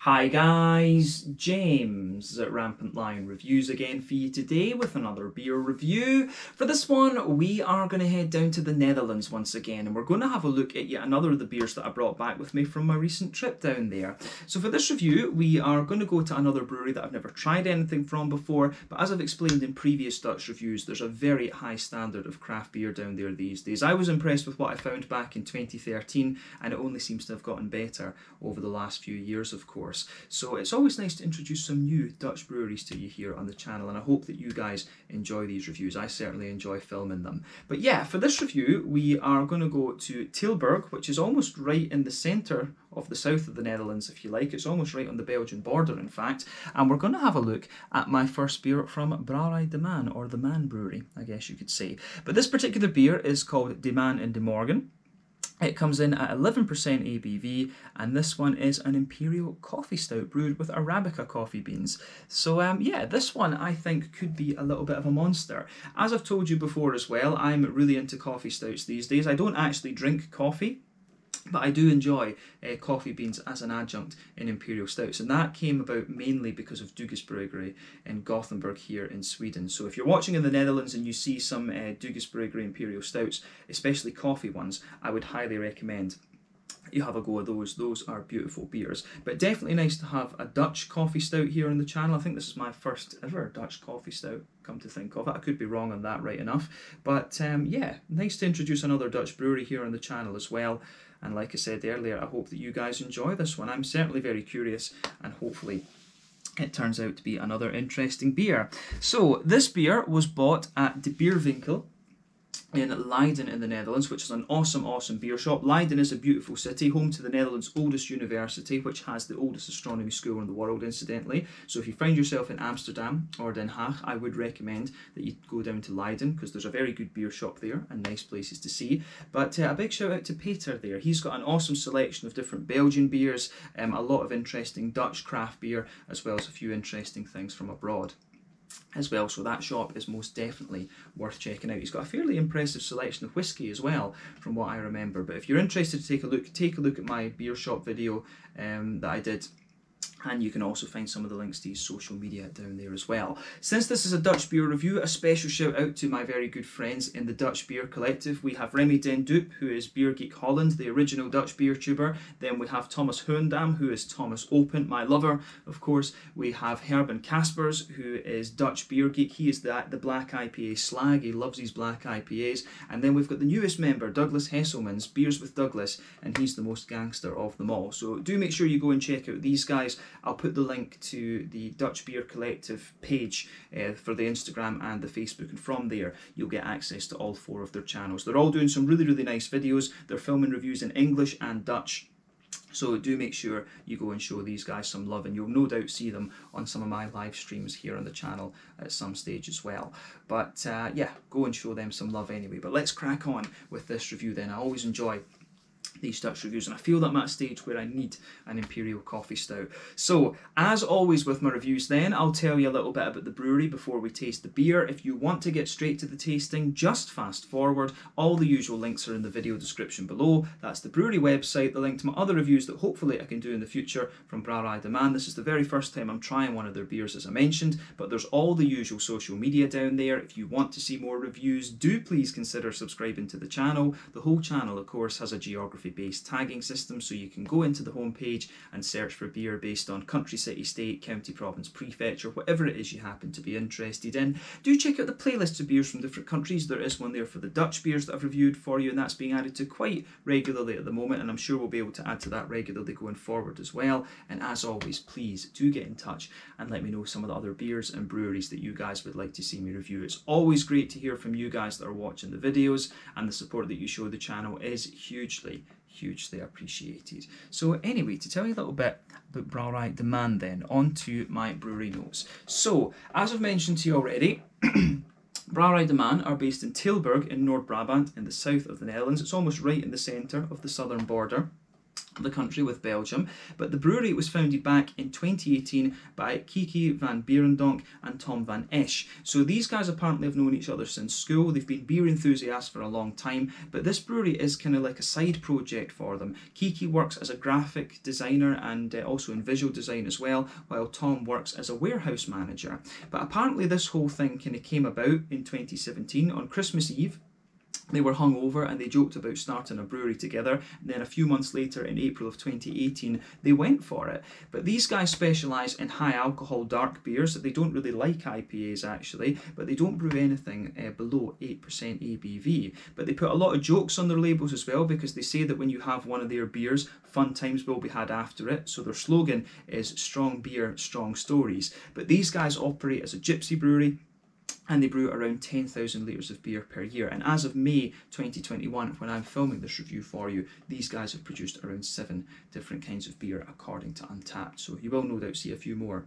Hi guys, James at Rampant Lion Reviews again for you today with another beer review. For this one, we are going to head down to the Netherlands once again, and we're going to have a look at yet another of the beers that I brought back with me from my recent trip down there. So for this review, we are going to go to another brewery that I've never tried anything from before, but as I've explained in previous Dutch reviews, there's a very high standard of craft beer down there these days. I was impressed with what I found back in 2013, and it only seems to have gotten better over the last few years, of course. So it's always nice to introduce some new Dutch breweries to you here on the channel, and I hope that you guys enjoy these reviews. I certainly enjoy filming them. But yeah, for this review, we are going to go to Tilburg, which is almost right in the centre of the south of the Netherlands, if you like. It's almost right on the Belgian border, in fact. And we're going to have a look at my first beer from Brouwerij De Man, or the Man Brewery, I guess you could say. But this particular beer is called De Man in de Morgen. It comes in at 11% ABV, and this one is an Imperial coffee stout brewed with Arabica coffee beans. So yeah, this one I think could be a little bit of a monster. As I've told you before as well, I'm really into coffee stouts these days. I don't actually drink coffee, but I do enjoy coffee beans as an adjunct in Imperial Stouts, and that came about mainly because of Dugas Brouwerij in Gothenburg here in Sweden. So if you're watching in the Netherlands and you see some Dugas Brouwerij Imperial Stouts, especially coffee ones, I would highly recommend you have a go of those. Those are beautiful beers, but definitely nice to have a Dutch coffee stout here on the channel. I think this is my first ever Dutch coffee stout, come to think of it. I could be wrong on that, right enough, but yeah, nice to introduce another Dutch brewery here on the channel as well. And like I said earlier, I hope that you guys enjoy this one. I'm certainly very curious, and hopefully it turns out to be another interesting beer. So this beer was bought at the Bierwinkel in Leiden in the Netherlands, which is an awesome beer shop. Leiden is a beautiful city, home to the Netherlands' oldest university, which has the oldest astronomy school in the world, incidentally. So if you find yourself in Amsterdam or Den Haag, I would recommend that you go down to Leiden, because there's a very good beer shop there and nice places to see. But a big shout out to Peter there. He's got an awesome selection of different Belgian beers, a lot of interesting Dutch craft beer, as well as a few interesting things from abroad as well. So that shop is most definitely worth checking out. He's got a fairly impressive selection of whiskey as well, from what I remember. But if you're interested to take a look at my beer shop video that I did, and you can also find some of the links to his social media down there as well. Since this is a Dutch beer review, a special shout out to my very good friends in the Dutch Beer Collective. We have Remy Den Dupe, who is Beer Geek Holland, the original Dutch beer tuber. Then we have Thomas Hoendam, who is Thomas Open, my lover, of course. We have Herben Kaspers, who is Dutch Beer Geek. He is the black IPA slag. He loves his black IPAs. And then we've got the newest member, Douglas Hesselman's Beers with Douglas, and he's the most gangster of them all. So do make sure you go and check out these guys. I'll put the link to the Dutch Beer Collective page for the Instagram and the Facebook, and from there you'll get access to all 4 of their channels. They're all doing some really nice videos. They're filming reviews in English and Dutch. So do make sure you go and show these guys some love, and you'll no doubt see them on some of my live streams here on the channel at some stage as well. But yeah, go and show them some love anyway. But let's crack on with this review then. I always enjoy these Dutch reviews, and I feel that I'm at a stage where I need an Imperial coffee stout. So as always with my reviews then, I'll tell you a little bit about the brewery before we taste the beer. If you want to get straight to the tasting, just fast forward. All the usual links are in the video description below. That's the brewery website, the link to my other reviews that hopefully I can do in the future from Brouwerij De Man. This is the very first time I'm trying one of their beers, as I mentioned, but there's all the usual social media down there. If you want to see more reviews, do please consider subscribing to the channel. The whole channel, of course, has a geography based tagging system, so you can go into the homepage and search for beer based on country, city, state, county, province, prefecture, whatever it is you happen to be interested in. Do check out the playlists of beers from different countries. There is one there for the Dutch beers that I've reviewed for you, and that's being added to quite regularly at the moment, and I'm sure we'll be able to add to that regularly going forward as well. And as always, please do get in touch and let me know some of the other beers and breweries that you guys would like to see me review. It's always great to hear from you guys that are watching the videos, and the support that you show the channel is hugely appreciated. So anyway, to tell you a little bit about Brouwerij De Man then, on to my brewery notes. So, as I've mentioned to you already, Brouwerij De Man are based in Tilburg in Noord-Brabant in the south of the Netherlands. It's almost right in the centre of the southern border. the country with Belgium, but the brewery was founded back in 2018 by Kiki van Beerendonk and Tom van Esch. So these guys apparently have known each other since school. They've been beer enthusiasts for a long time, but this brewery is kind of like a side project for them. Kiki works as a graphic designer and also in visual design as well, while Tom works as a warehouse manager. But apparently this whole thing kind of came about in 2017 on Christmas Eve. They were hungover and they joked about starting a brewery together, and then a few months later in April of 2018 they went for it. But these guys specialise in high alcohol dark beers. They don't really like IPAs actually, but they don't brew anything below 8% ABV. But they put a lot of jokes on their labels as well, because they say that when you have one of their beers, fun times will be had after it. So their slogan is strong beer, strong stories. But these guys operate as a gypsy brewery, and they brew around 10,000 litres of beer per year. And as of May 2021, when I'm filming this review for you, these guys have produced around 7 different kinds of beer according to Untappd. So you will no doubt see a few more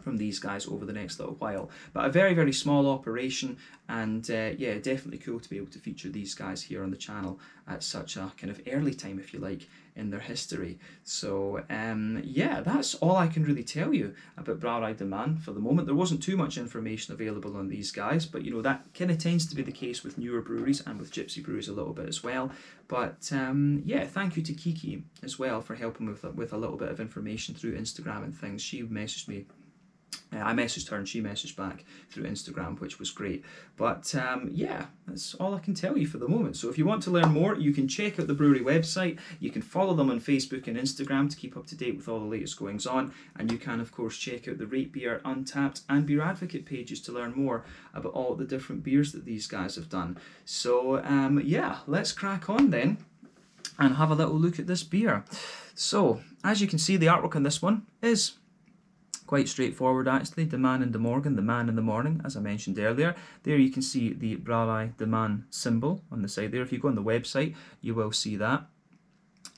from these guys over the next little while. But a very, very small operation, and yeah, definitely cool to be able to feature these guys here on the channel at such a kind of early time, if you like, in their history. So yeah, that's all I can really tell you about Brouwerij De Man for the moment. There wasn't too much information available on these guys, but you know, that kind of tends to be the case with newer breweries and with gypsy breweries a little bit as well. But yeah, thank you to Kiki as well for helping with a little bit of information through Instagram and things. She messaged me. I messaged her and she messaged back through Instagram, which was great. But yeah, that's all I can tell you for the moment. So if you want to learn more, you can check out the brewery website. You can follow them on Facebook and Instagram to keep up to date with all the latest goings on. And you can, of course, check out the Rate Beer, Untappd and Beer Advocate pages to learn more about all the different beers that these guys have done. So yeah, let's crack on then and have a little look at this beer. So as you can see, the artwork on this one is quite straightforward actually. De Man and De Morgen, the man in the morning, as I mentioned earlier. There you can see the Brouwerij De Man symbol on the side there. If you go on the website, you will see that.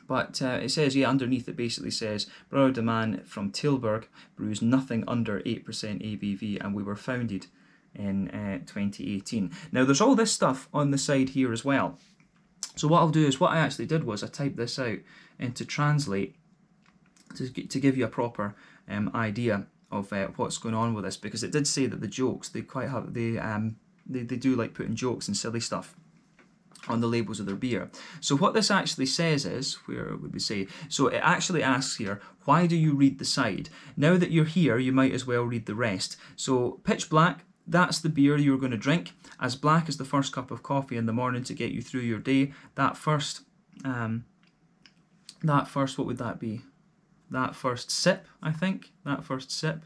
But it says, yeah, underneath it basically says, Brouwerij De Man from Tilburg brews nothing under 8% ABV, and we were founded in 2018. Now there's all this stuff on the side here as well. So what I'll do is, what I actually did was I typed this out into Translate to give you a proper idea of what's going on with this, because it did say that the jokes, they do like putting jokes and silly stuff on the labels of their beer. So what this actually says is, where would we say, so it actually asks here, why do you read the side? Now that you're here, you might as well read the rest. So pitch black, that's the beer you're going to drink. As black as the first cup of coffee in the morning to get you through your day. That first, what would that be? That first sip, I think. That first sip.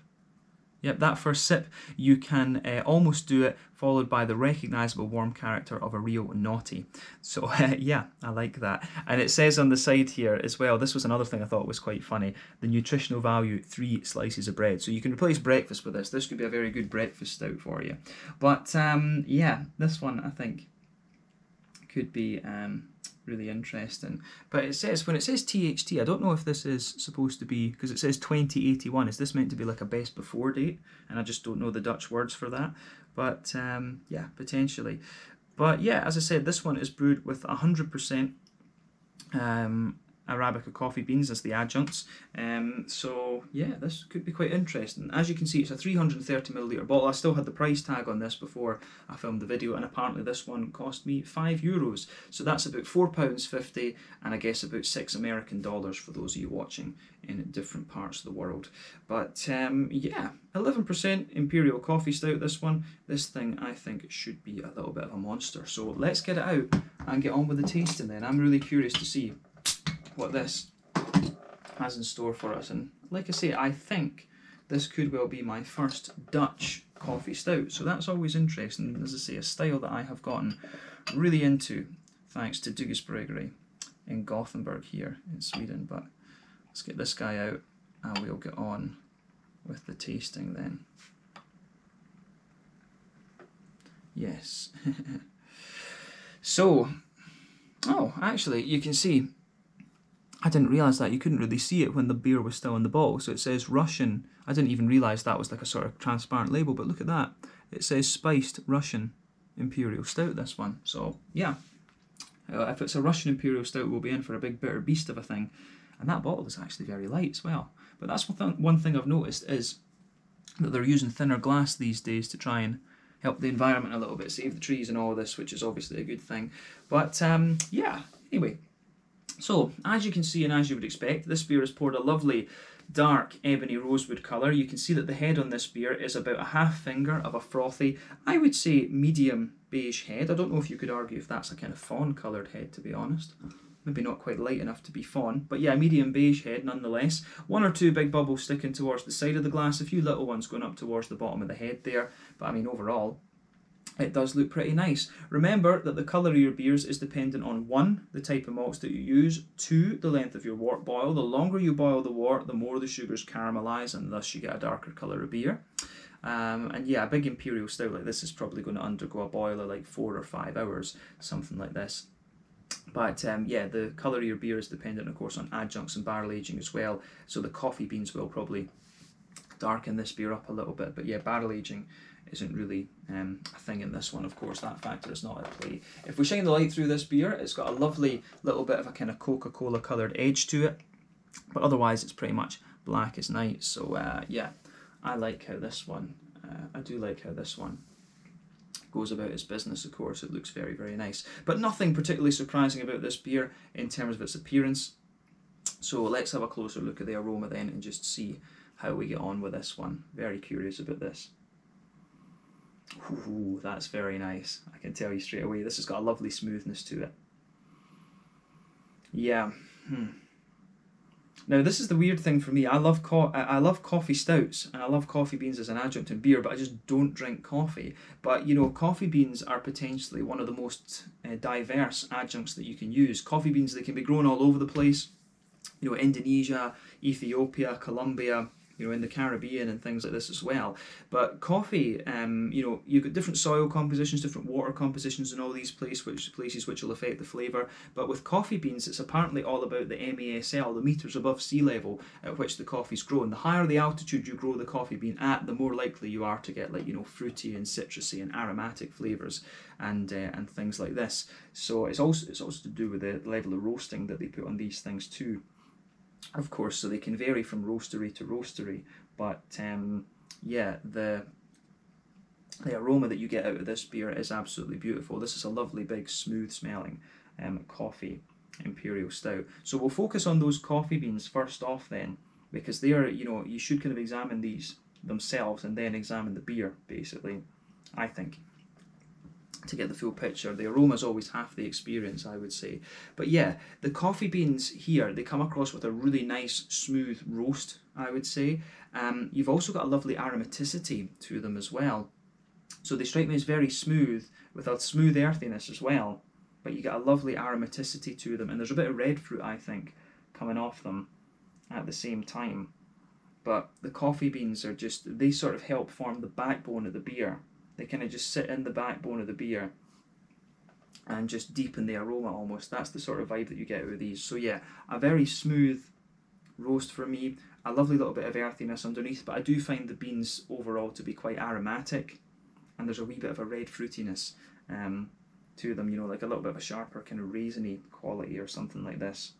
Yep, that first sip, you can almost do it, followed by the recognisable warm character of a real naughty. So yeah, I like that. And it says on the side here as well, this was another thing I thought was quite funny, the nutritional value, 3 slices of bread. So you can replace breakfast with this. This could be a very good breakfast stout for you. But yeah, this one I think could be really interesting. But it says, when it says THT, I don't know if this is supposed to be, because it says 2081, is this meant to be like a best before date? And I just don't know the Dutch words for that. But yeah, potentially. But yeah, as I said, this one is brewed with 100% Arabica coffee beans as the adjuncts. So yeah, this could be quite interesting. As you can see, it's a 330ml bottle. I still had the price tag on this before I filmed the video, and apparently this one cost me €5. So that's about £4.50, and I guess about $6 American for those of you watching in different parts of the world. But yeah, 11% Imperial coffee stout, this one. This thing I think should be a little bit of a monster. So let's get it out and get on with the tasting then. I'm really curious to see what this has in store for us. And like I say, I think this could well be my first Dutch coffee stout. So that's always interesting. As I say, a style that I have gotten really into thanks to Dugges Brouwerij in Gothenburg here in Sweden. But let's get this guy out and we'll get on with the tasting then. Yes. So, oh, actually, you can see, I didn't realise that. You couldn't really see it when the beer was still in the bottle. So it says Russian. I didn't even realise that was like a sort of transparent label, but look at that. It says spiced Russian Imperial Stout, this one. So yeah, If it's a Russian Imperial Stout, we'll be in for a big bitter beast of a thing. And that bottle is actually very light as well. But that's one thing I've noticed is that they're using thinner glass these days to try and help the environment a little bit, save the trees and all this, which is obviously a good thing. But yeah, anyway. So, as you can see and as you would expect, this beer has poured a lovely dark ebony rosewood colour. You can see that the head on this beer is about a half finger of a frothy, I would say medium beige head. I don't know if you could argue if that's a kind of fawn coloured head, to be honest. Maybe not quite light enough to be fawn, but yeah, medium beige head nonetheless. One or two big bubbles sticking towards the side of the glass, a few little ones going up towards the bottom of the head there, but I mean overall it does look pretty nice. Remember that the colour of your beers is dependent on 1, the type of malts that you use, 2, the length of your wort boil. The longer you boil the wort, the more the sugars caramelise and thus you get a darker colour of beer. And yeah, a big Imperial Stout like this is probably going to undergo a boil of like 4 or 5 hours, something like this. But yeah, the colour of your beer is dependent, of course, on adjuncts and barrel aging as well. So the coffee beans will probably darken this beer up a little bit. But yeah, barrel aging isn't really a thing in this one, of course. That factor is not at play. If we shine the light through this beer, it's got a lovely little bit of a kind of Coca-Cola coloured edge to it. But otherwise, it's pretty much black as night. So yeah, I like how this one, I do like how this one goes about its business. Of course, it looks very, very nice, but nothing particularly surprising about this beer in terms of its appearance. So let's have a closer look at the aroma then and just see how we get on with this one. Very curious about this. Ooh, that's very nice. I can tell you straight away, this has got a lovely smoothness to it. Yeah. Now this is the weird thing for me. I love coffee stouts and I love coffee beans as an adjunct in beer, but I just don't drink coffee. But you know, coffee beans are potentially one of the most diverse adjuncts that you can use. Coffee beans, they can be grown all over the place. You know, Indonesia, Ethiopia, Colombia, you know, in the Caribbean and things like this as well. But coffee, you know, you've got different soil compositions, different water compositions in all these places which will affect the flavour. But with coffee beans, it's apparently all about the MESL, the metres above sea level at which the coffee's grown. The higher the altitude you grow the coffee bean at, the more likely you are to get, like, you know, fruity and citrusy and aromatic flavours and things like this. So it's also to do with the level of roasting that they put on these things too. Of course, so they can vary from roastery to roastery, but yeah, the aroma that you get out of this beer is absolutely beautiful. This is a lovely, big, smooth smelling coffee Imperial Stout. So we'll focus on those coffee beans first off then, because they are, you know, you should kind of examine these themselves and then examine the beer, basically, I think, to get the full picture. The aroma is always half the experience, I would say. But yeah, the coffee beans here, they come across with a really nice, smooth roast, I would say. You've also got a lovely aromaticity to them as well. So they strike me as very smooth, with a smooth earthiness as well. But you get a lovely aromaticity to them, and there's a bit of red fruit, I think, coming off them at the same time. But the coffee beans are just, they sort of help form the backbone of the beer. They kind of just sit in the backbone of the beer and just deepen the aroma almost. That's the sort of vibe that you get out of these. So yeah, a very smooth roast for me, a lovely little bit of earthiness underneath, but I do find the beans overall to be quite aromatic, and there's a wee bit of a red fruitiness to them, you know, like a little bit of a sharper kind of raisiny quality or something like this.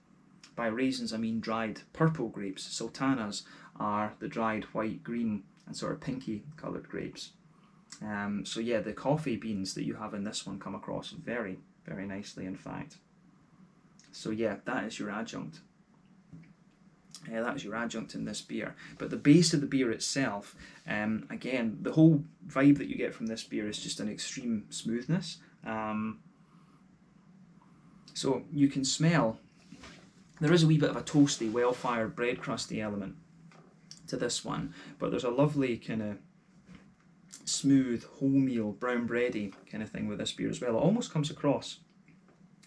By raisins I mean dried purple grapes. Sultanas are the dried white, green and sort of pinky coloured grapes. So yeah, the coffee beans that you have in this one come across very, very nicely, in fact. So yeah, that is your adjunct. That is your adjunct in this beer. But the base of the beer itself, again, the whole vibe that you get from this beer is just an extreme smoothness. So you can smell, there is a wee bit of a toasty, well-fired, bread crusty element to this one, but there's a lovely kind of smooth, wholemeal, brown bready kind of thing with this beer as well. It almost comes across,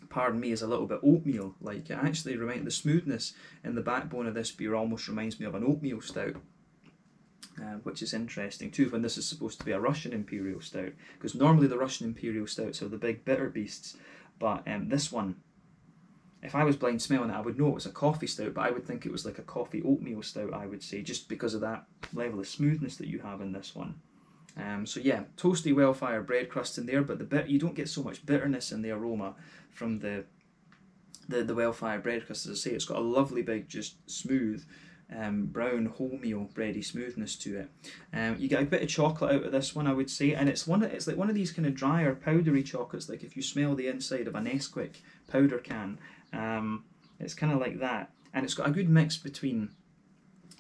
pardon me, as a little bit oatmeal like. It actually the smoothness in the backbone of this beer almost reminds me of an oatmeal stout, which is interesting too, when this is supposed to be a Russian Imperial Stout, because normally the Russian Imperial Stouts are the big bitter beasts, but this one, if I was blind smelling it, I would know it was a coffee stout, but I would think it was like a coffee oatmeal stout, I would say, just because of that level of smoothness that you have in this one. So yeah, toasty, well-fired bread crust in there, but you don't get so much bitterness in the aroma from the the well-fired bread, because as I say, it's got a lovely big, just smooth, brown wholemeal bready smoothness to it. You get a bit of chocolate out of this one, I would say, and it's like one of these kind of drier, powdery chocolates. Like if you smell the inside of a Nesquik powder can, it's kind of like that, and it's got a good mix between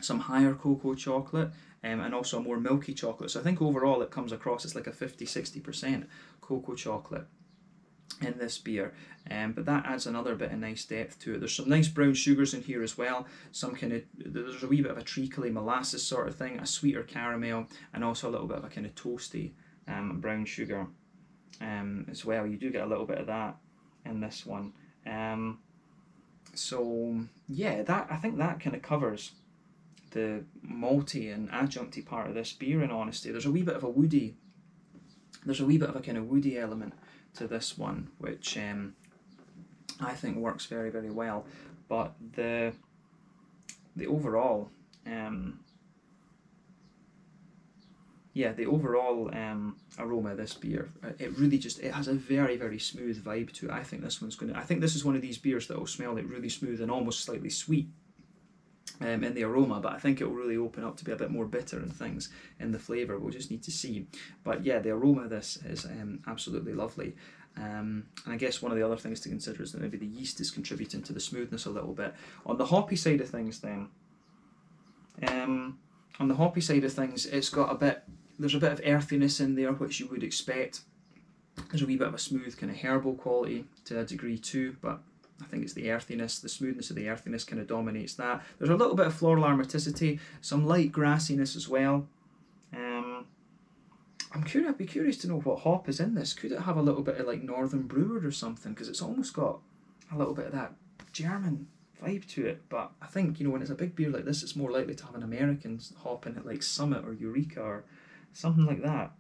some higher cocoa chocolate and also a more milky chocolate. So I think overall it comes across as like a 50-60% cocoa chocolate in this beer, but that adds another bit of nice depth to it. There's some nice brown sugars in here as well, there's a wee bit of a treacly molasses sort of thing, a sweeter caramel, and also a little bit of a kind of toasty brown sugar as well. You do get a little bit of that in this one. So yeah, I think that kind of covers the malty and adjuncty part of this beer, in honesty. There's a wee bit of a kind of woody element to this one, which I think works very, very well. But the overall aroma of this beer, it has a very, very smooth vibe to it. I think this is one of these beers that will smell like really smooth and almost slightly sweet in the aroma, but I think it will really open up to be a bit more bitter and things in the flavour. We'll just need to see. But yeah, the aroma of this is absolutely lovely. And I guess one of the other things to consider is that maybe the yeast is contributing to the smoothness a little bit. On the hoppy side of things then, there's a bit of earthiness in there, which you would expect. There's a wee bit of a smooth kind of herbal quality to a degree too, but I think it's the earthiness, the smoothness of the earthiness kind of dominates that. There's a little bit of floral aromaticity, some light grassiness as well. I'd be curious to know what hop is in this. Could it have a little bit of like Northern Brewered or something? Because it's almost got a little bit of that German vibe to it. But I think, when it's a big beer like this, it's more likely to have an American hop in it, like Summit or Eureka or something like that.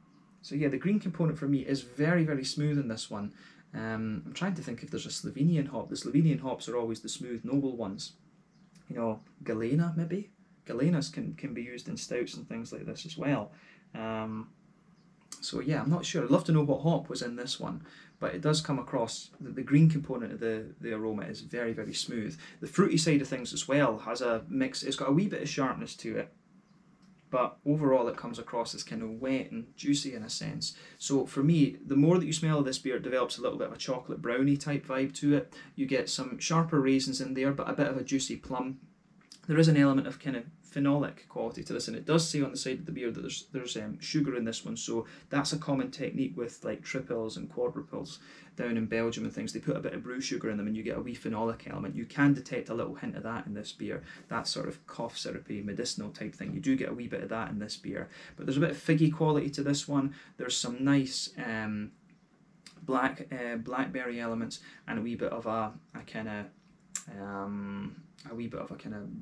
So yeah, the green component for me is very, very smooth in this one. I'm trying to think if there's a Slovenian hop. The Slovenian hops are always the smooth, noble ones. Galena maybe? Galenas can be used in stouts and things like this as well. So yeah, I'm not sure. I'd love to know what hop was in this one, but it does come across, the green component of the aroma is very, very smooth. The fruity side of things as well has a mix, it's got a wee bit of sharpness to it, but overall it comes across as kind of wet and juicy in a sense. So for me, the more that you smell of this beer, it develops a little bit of a chocolate brownie type vibe to it. You get some sharper raisins in there, but a bit of a juicy plum. There is an element of kind of phenolic quality to this, and it does say on the side of the beer that there's sugar in this one, so that's a common technique with like triples and quadruples down in Belgium and things. They put a bit of brew sugar in them and you get a wee phenolic element. You can detect a little hint of that in this beer, that sort of cough syrupy medicinal type thing. You do get a wee bit of that in this beer, but there's a bit of figgy quality to this one. There's some nice blackberry elements and a wee bit of a kind of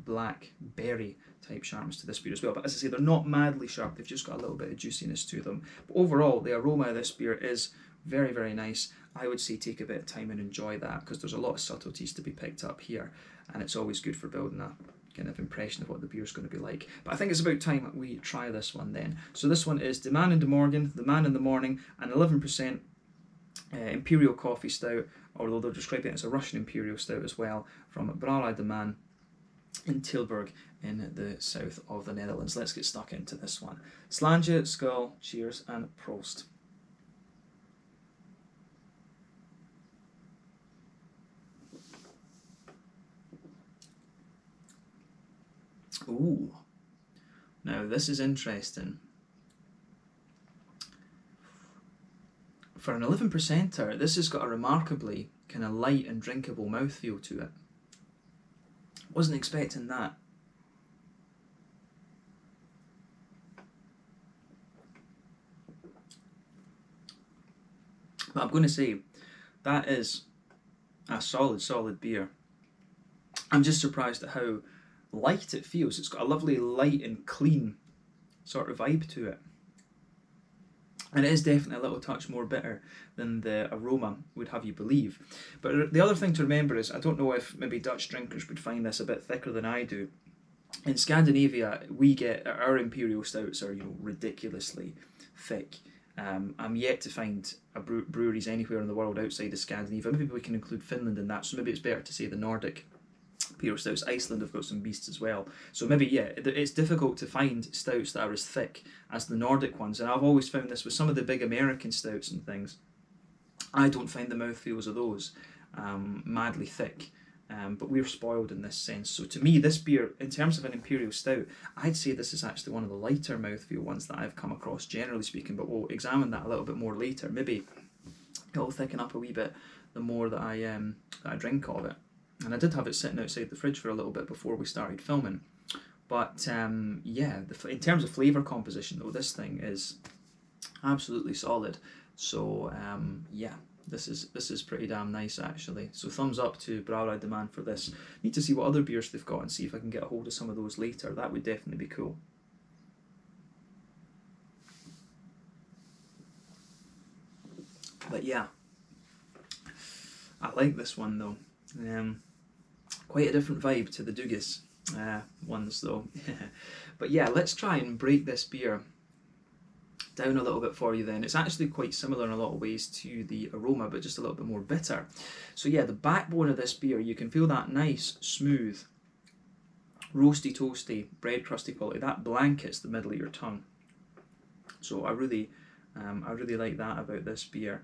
blackberry type sharpness to this beer as well. But as I say, they're not madly sharp, they've just got a little bit of juiciness to them. But overall, the aroma of this beer is very, very nice. I would say take a bit of time and enjoy that, because there's a lot of subtleties to be picked up here, and it's always good for building a kind of impression of what the beer's going to be like. But I think it's about time we try this one then. So this one is De Man and De Morgen, The Man in the Morning, an 11% Imperial coffee stout, although they'll describe it as a Russian Imperial stout as well, from Brouwerij De Man in Tilburg in the south of the Netherlands. Let's get stuck into this one. Slanje, skull, cheers, and prost. Ooh, now this is interesting. For an 11%er, this has got a remarkably kind of light and drinkable mouthfeel to it. Wasn't expecting that. But I'm going to say that is a solid beer. I'm just surprised at how light it feels. It's got a lovely light and clean sort of vibe to it. And it is definitely a little touch more bitter than the aroma would have you believe. But the other thing to remember is, I don't know if maybe Dutch drinkers would find this a bit thicker than I do. In Scandinavia, we get our Imperial stouts are ridiculously thick I'm yet to find breweries anywhere in the world outside of Scandinavia. Maybe we can include Finland in that, so maybe it's better to say the Nordic Imperial stouts. Iceland have got some beasts as well. So maybe, yeah, it's difficult to find stouts that are as thick as the Nordic ones. And I've always found this with some of the big American stouts and things. I don't find the mouthfeels of those madly thick. But we're spoiled in this sense. So to me, this beer, in terms of an Imperial Stout, I'd say this is actually one of the lighter mouthfeel ones that I've come across, generally speaking. But we'll examine that a little bit more later. Maybe it'll thicken up a wee bit the more that I drink of it. And I did have it sitting outside the fridge for a little bit before we started filming. But yeah, in terms of flavour composition though, this thing is absolutely solid. So yeah, this is pretty damn nice actually. So thumbs up to Brouwerij De Man for this. Need to see what other beers they've got and see if I can get a hold of some of those later. That would definitely be cool. But yeah, I like this one though. Quite a different vibe to the Dugas ones though. But yeah, let's try and break this beer down a little bit for you then. It's actually quite similar in a lot of ways to the aroma, but just a little bit more bitter. So yeah, the backbone of this beer, you can feel that nice, smooth, roasty, toasty, bread crusty quality. That blankets the middle of your tongue. So I really like that about this beer.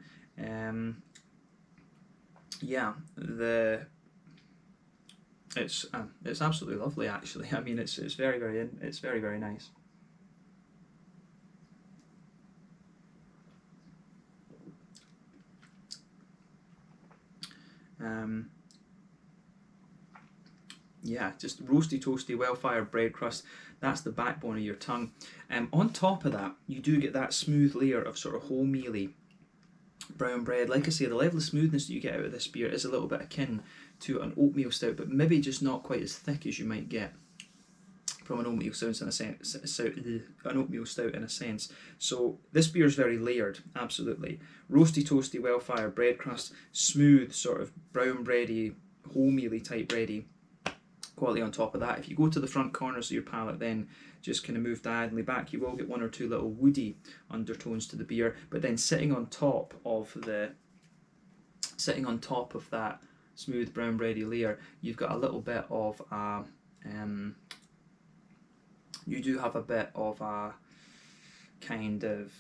Yeah, it's absolutely lovely actually. I mean, it's very nice. Yeah, just roasty, toasty, well-fired bread crust. That's the backbone of your tongue. On top of that, you do get that smooth layer of sort of wholemeally brown bread. Like I say, the level of smoothness that you get out of this beer is a little bit akin to an oatmeal stout, but maybe just not quite as thick as you might get from an oatmeal stout in a sense. So this beer is very layered, absolutely. Roasty, toasty, well-fired bread crust, smooth, sort of brown bready, wholemeally type bready quality on top of that. If you go to the front corners of your palate, then just kind of move diagonally back, you will get one or two little woody undertones to the beer, but then sitting on top of that smooth brown bready layer, you've got a little bit of you do have a bit of a kind of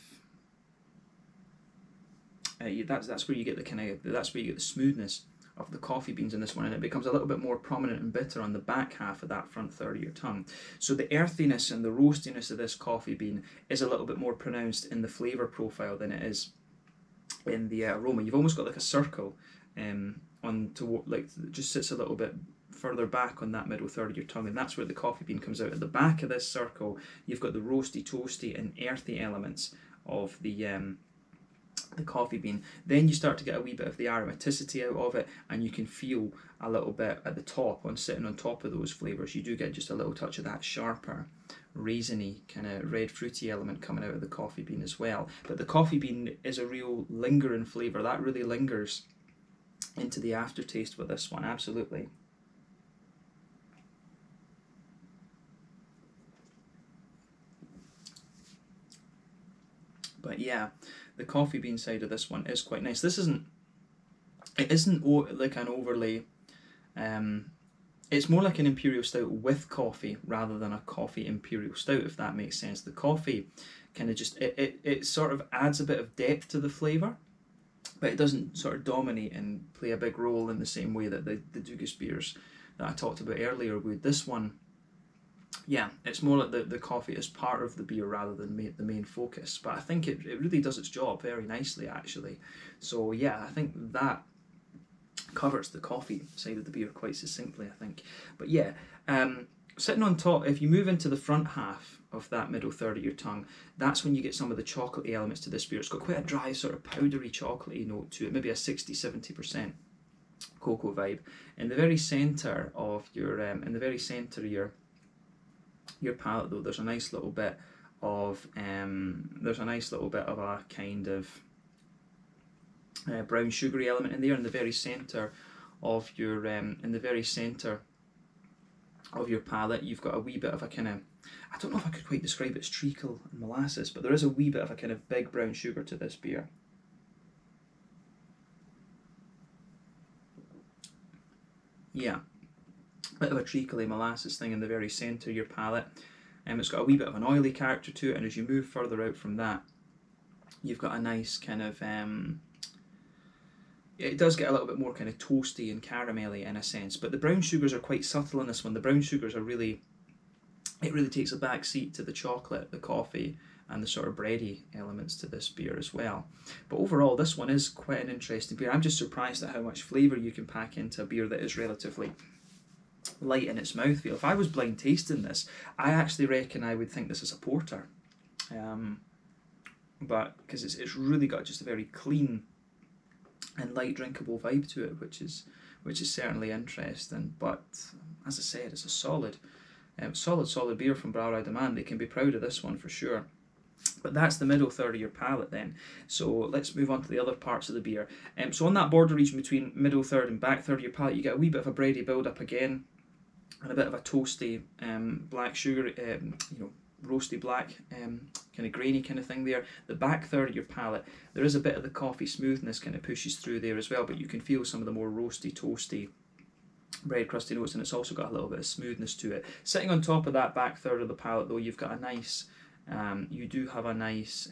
that's where you get the smoothness of the coffee beans in this one, and it becomes a little bit more prominent and bitter on the back half of that front third of your tongue. So the earthiness and the roastiness of this coffee bean is a little bit more pronounced in the flavour profile than it is in the aroma. You've almost got like a circle it just sits a little bit further back on that middle third of your tongue, and that's where the coffee bean comes out. At the back of this circle, you've got the roasty, toasty and earthy elements of the coffee bean. Then you start to get a wee bit of the aromaticity out of it, and you can feel a little bit at the top, sitting on top of those flavours, you do get just a little touch of that sharper, raisiny, kind of red fruity element coming out of the coffee bean as well. But the coffee bean is a real lingering flavour. That really lingers into the aftertaste with this one, absolutely. But yeah, the coffee bean side of this one is quite nice. It isn't like an overly, it's more like an Imperial Stout with coffee rather than a coffee Imperial Stout, if that makes sense. The coffee kind of just, it sort of adds a bit of depth to the flavour, but it doesn't sort of dominate and play a big role in the same way that the Dugas beers that I talked about earlier would. This one, yeah, it's more like the coffee is part of the beer rather than the main focus. But I think it really does its job very nicely, actually. So yeah, I think that covers the coffee side of the beer quite succinctly, I think. But yeah, sitting on top, if you move into the front half of that middle third of your tongue, that's when you get some of the chocolatey elements to this beer. It's got quite a dry, sort of powdery chocolatey note to it, maybe a 60-70% cocoa vibe. In the very centre of your your palate though, there's a nice little bit of a kind of brown sugary element in there in the very centre of your of your palate, you've got a wee bit of a kind of, I don't know if I could quite describe it as treacle and molasses, but there is a wee bit of a kind of big brown sugar to this beer. Yeah, bit of a treacly molasses thing in the very centre of your palate. It's got a wee bit of an oily character to it, and as you move further out from that, you've got a nice kind of it does get a little bit more kind of toasty and caramelly in a sense, but the brown sugars are quite subtle in this one. The brown sugars are really, it really takes a back seat to the chocolate, the coffee, and the sort of bready elements to this beer as well. But overall, this one is quite an interesting beer. I'm just surprised at how much flavour you can pack into a beer that is relatively light in its mouthfeel. If I was blind tasting this, I actually reckon I would think this is a porter. But because it's really got just a very clean and light drinkable vibe to it, which is certainly interesting. But as I said, it's a solid beer from Brouwerij De Man. They can be proud of this one for sure. But that's the middle third of your palate then. So let's move on to the other parts of the beer. So on that border region between middle third and back third of your palate, you get a wee bit of a bready build up again, and a bit of a toasty black sugar, roasty black kind of grainy kind of thing there. The back third of your palate, there is a bit of the coffee smoothness kind of pushes through there as well, but you can feel some of the more roasty, toasty, bread crusty notes, and it's also got a little bit of smoothness to it. Sitting on top of that back third of the palate though, you've got a nice, you do have a nice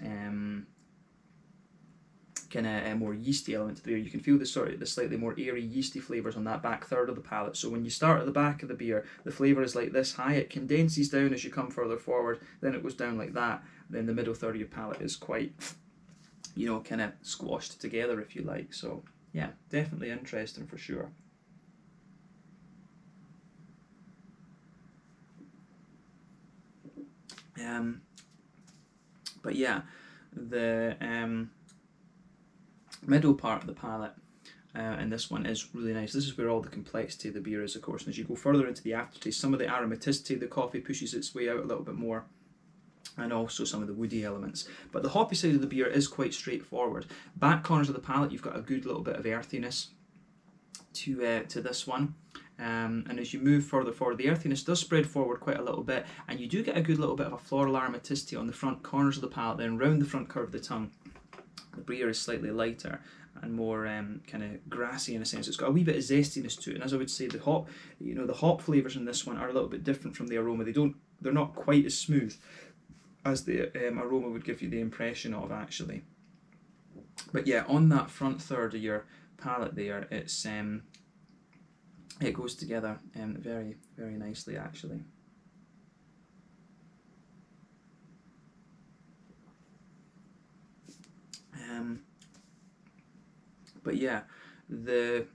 kind of more yeasty element to the beer. You can feel the slightly more airy yeasty flavours on that back third of the palate. So when you start at the back of the beer, the flavour is like this high, it condenses down as you come further forward, then it goes down like that, then the middle third of your palate is quite, kind of squashed together if you like. So yeah, definitely interesting for sure. But yeah, the middle part of the palate and this one is really nice. This is where all the complexity of the beer is, of course, and as you go further into the aftertaste, some of the aromaticity of the coffee pushes its way out a little bit more, and also some of the woody elements. But the hoppy side of the beer is quite straightforward. Back corners of the palate, you've got a good little bit of earthiness to this one. And as you move further forward, the earthiness does spread forward quite a little bit, and you do get a good little bit of a floral aromaticity on the front corners of the palate. Then round the front curve of the tongue, the beer is slightly lighter and more kind of grassy in a sense. It's got a wee bit of zestiness to it, and as I would say, the hop flavours in this one are a little bit different from the aroma. They're not quite as smooth as the aroma would give you the impression of actually. But yeah, on that front third of your palate there, it goes together very, very nicely actually. But yeah, the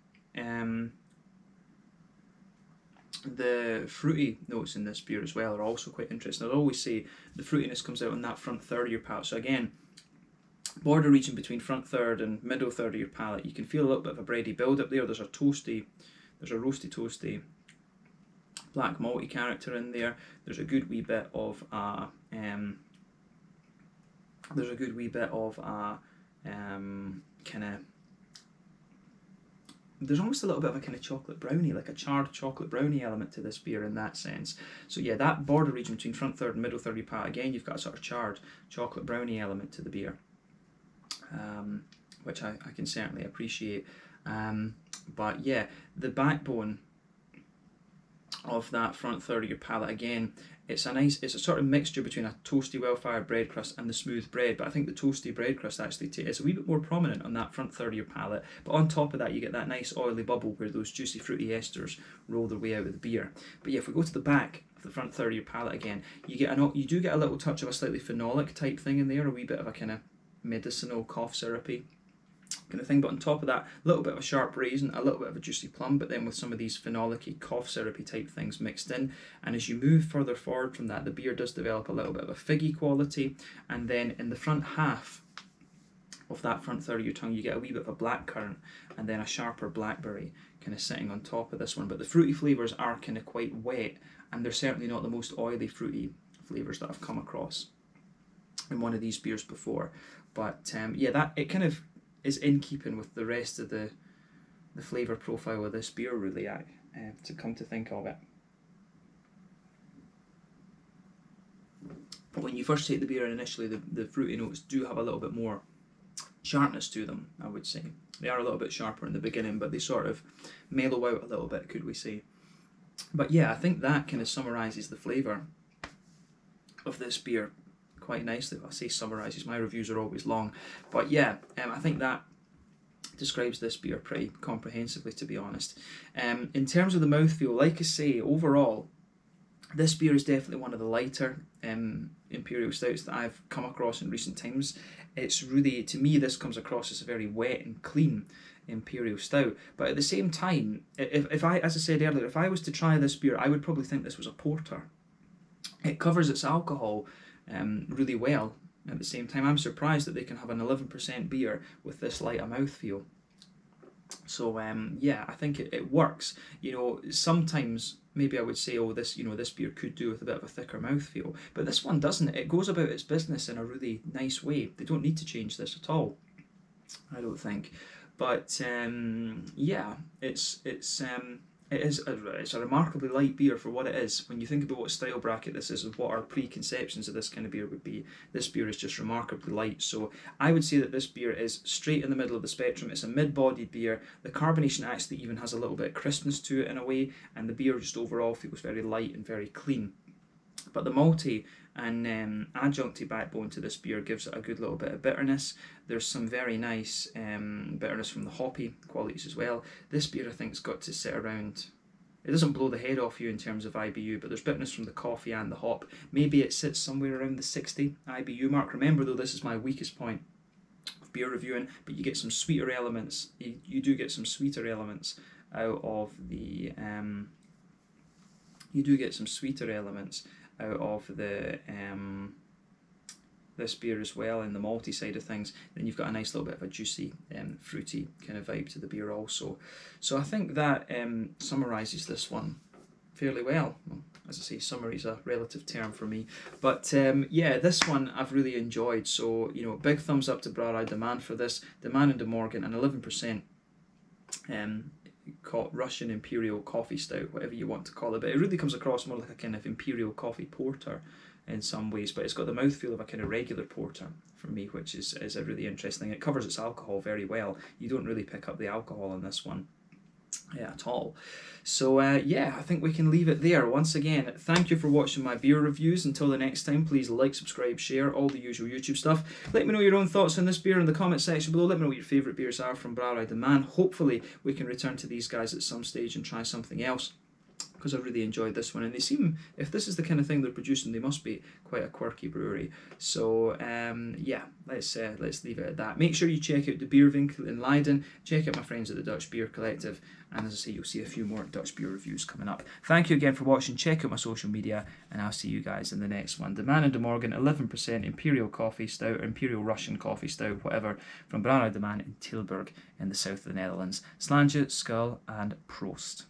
fruity notes in this beer as well are also quite interesting. I'd always say the fruitiness comes out on that front third of your palate. So again, border region between front third and middle third of your palate, you can feel a little bit of a bready build up there. There's a roasty toasty black malty character in there. There's a good wee bit of a kind of, there's almost a little bit of a kind of chocolate brownie, like a charred chocolate brownie element to this beer in that sense. So yeah, that border region between front third and middle third of your palate, again, you've got a sort of charred chocolate brownie element to the beer, which I can certainly appreciate. But yeah, the backbone of that front third of your palate, again, it's a sort of mixture between a toasty, well-fired bread crust and the smooth bread, but I think the toasty bread crust actually is a wee bit more prominent on that front third of your palate, but on top of that you get that nice oily bubble where those juicy fruity esters roll their way out of the beer. But yeah, if we go to the back of the front third of your palate again, you do get a little touch of a slightly phenolic type thing in there, a wee bit of a kind of medicinal cough syrupy kind of thing, but on top of that, a little bit of a sharp raisin, a little bit of a juicy plum, but then with some of these phenolic-y, cough syrupy type things mixed in. And as you move further forward from that, the beer does develop a little bit of a figgy quality, and then in the front half of that front third of your tongue, you get a wee bit of a blackcurrant, and then a sharper blackberry kind of sitting on top of this one. But the fruity flavours are kind of quite wet, and they're certainly not the most oily fruity flavours that I've come across in one of these beers before. But yeah, that it kind of is in keeping with the rest of the flavour profile of this beer, really, to come to think of it. But when you first take the beer in initially, the fruity notes do have a little bit more sharpness to them, I would say. They are a little bit sharper in the beginning, but they sort of mellow out a little bit, could we say. But yeah, I think that kind of summarises the flavour of this beer quite nicely. I say summarises, my reviews are always long. But yeah, I think that describes this beer pretty comprehensively, to be honest. In terms of the mouthfeel, like I say, overall, this beer is definitely one of the lighter Imperial Stouts that I've come across in recent times. It's really, to me, this comes across as a very wet and clean Imperial Stout. But at the same time, if I, as I said earlier, if I was to try this beer, I would probably think this was a porter. It covers its alcohol really well. At the same time, I'm surprised that they can have an 11% beer with this light a mouthfeel. So yeah, I think it works. You know, sometimes maybe I would say, oh, this beer could do with a bit of a thicker mouthfeel, but this one doesn't. It goes about its business in a really nice way. They don't need to change this at all, I don't think. But yeah, it's a remarkably light beer for what it is. When you think about what style bracket this is and what our preconceptions of this kind of beer would be, this beer is just remarkably light. So I would say that this beer is straight in the middle of the spectrum. It's a mid-bodied beer. The carbonation actually even has a little bit of crispness to it in a way, and the beer just overall feels very light and very clean. But the malty and adjuncty backbone to this beer gives it a good little bit of bitterness. There's some very nice bitterness from the hoppy qualities as well. This beer, I think, has got to sit around... It doesn't blow the head off you in terms of IBU, but there's bitterness from the coffee and the hop. Maybe it sits somewhere around the 60 IBU mark. Remember, though, this is my weakest point of beer reviewing, but you get some sweeter elements. You do get some sweeter elements out of the... this beer as well, in the malty side of things. Then you've got a nice little bit of a juicy, fruity kind of vibe to the beer also. So I think that summarises this one fairly well. As I say, summary is a relative term for me. But yeah, this one I've really enjoyed. So, you know, big thumbs up to Brouwerij De Man for this. De Man and De Morgen, an 11% Russian Imperial coffee stout, whatever you want to call it. But it really comes across more like a kind of Imperial coffee porter in some ways, but it's got the mouthfeel of a kind of regular porter for me, which is a really interesting thing. It covers its alcohol very well. You don't really pick up the alcohol in this one at all. So yeah, I think we can leave it there. Once again, thank you for watching my beer reviews. Until the next time, please like, subscribe, share, all the usual YouTube stuff. Let me know your own thoughts on this beer in the comment section below. Let me know what your favourite beers are from Brouwerij De Man. Hopefully we can return to these guys at some stage and try something else, because I really enjoyed this one, and they seem, if this is the kind of thing they're producing, they must be quite a quirky brewery. So yeah, let's leave it at that. Make sure you check out the Bierwinkel in Leiden, check out my friends at the Dutch Beer Collective, and as I say, you'll see a few more Dutch beer reviews coming up. Thank you again for watching. Check out my social media, and I'll see you guys in the next one. De Man and De Morgen, 11% Imperial Coffee Stout, or Imperial Russian Coffee Stout, whatever, from Brouwerij De Man in Tilburg in the south of the Netherlands. Slange, Skull, and Prost.